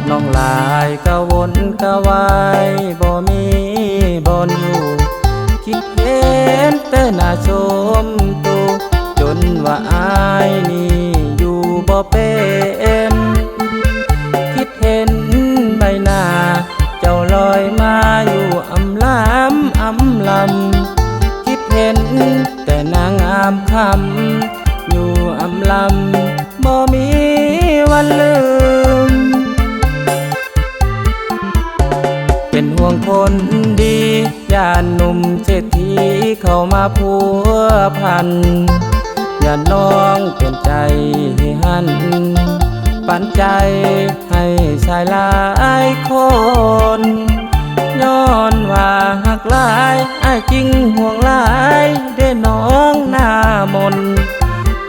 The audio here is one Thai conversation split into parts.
น้องลายกะวนกะวายบ่มีบ่อนอยู่คิดเห็นแต่หน้าชมตูจนว่าอายนี่อยู่บ่เป็นคิดเห็นใบหน้าเจ้าลอยมาอยู่อำลำคิดเห็นแต่นางงามคำอยู่อำลำบ่มีวันลืมเป็นห่วงคนดีย่านหนุ่มเศรษฐีเข้ามาพัวพันอย่าน้องเป็นใจให้หันปันใจให้ชายหลายคนย้อนว่าหักหลายอ้ายจริงห่วงหลายได้น้องหน้ามน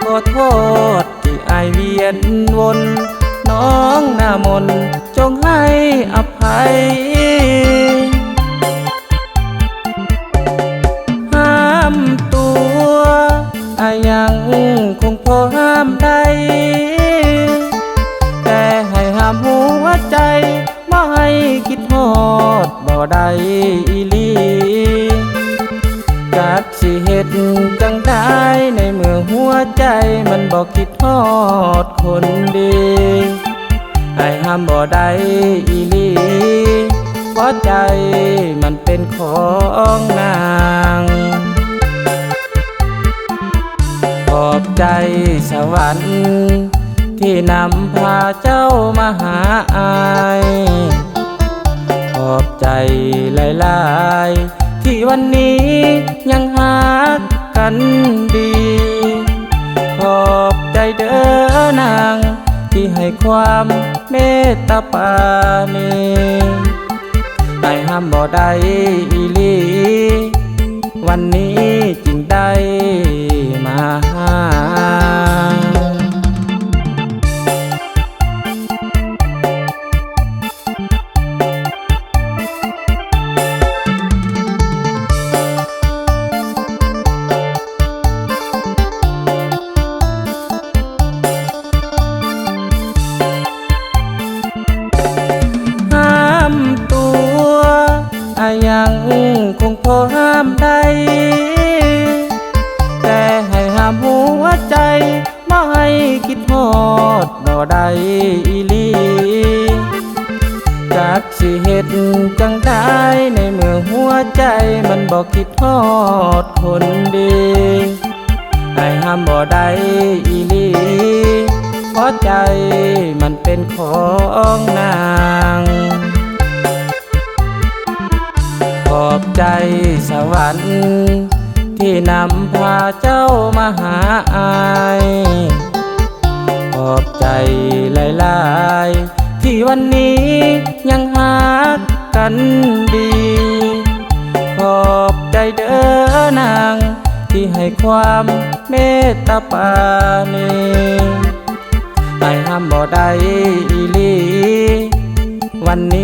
ขอโทษที่อ้ายเวียนวนน้องหน้ามนจงให้อภัยห้ามตัวอ้ายยังคงพอห้ามได้แต่ให้ห้ามหัวใจบ่ให้คิดฮอดบ่ได้อีหลีจักสิเฮ็ดจังได้ในเมื่อหัวใจมันบ่คิดฮอดคนดีอ้ายห้ามบ่ได้อีหลีเพราะใจมันเป็นของนางขอบใจสวรรค์ที่นำพาเจ้ามาหาอ้ายขอบใจหลายๆที่วันนี้ยังหากันดีขอบใจเด้อนางที่ให้ความเมตตาปราณีอ้ายห้ามบ่ได้อีหลีวันนี้จึงได้มาหาอ้ายยังคงพอห้ามได้แต่ให้ห้ามหัวใจบ่ให้คิดฮอดบ่ได้อีหลีจักสิเฮ็ดจังได้ในเมื่อหัวใจมันบ่คิดฮอดคนดีอ้ายห้ามบ่ได้อีหลีเพราะใจมันเป็นของนางขอบใจสวรรค์ที่นำพาเจ้ามาหาอ้ายขอบใจหลายๆที่วันนี้ยังหากันดีขอบใจเด้อนางที่ให้ความเมตตาปราณีอ้ายห้ามบ่ได้อีหลีวันนี้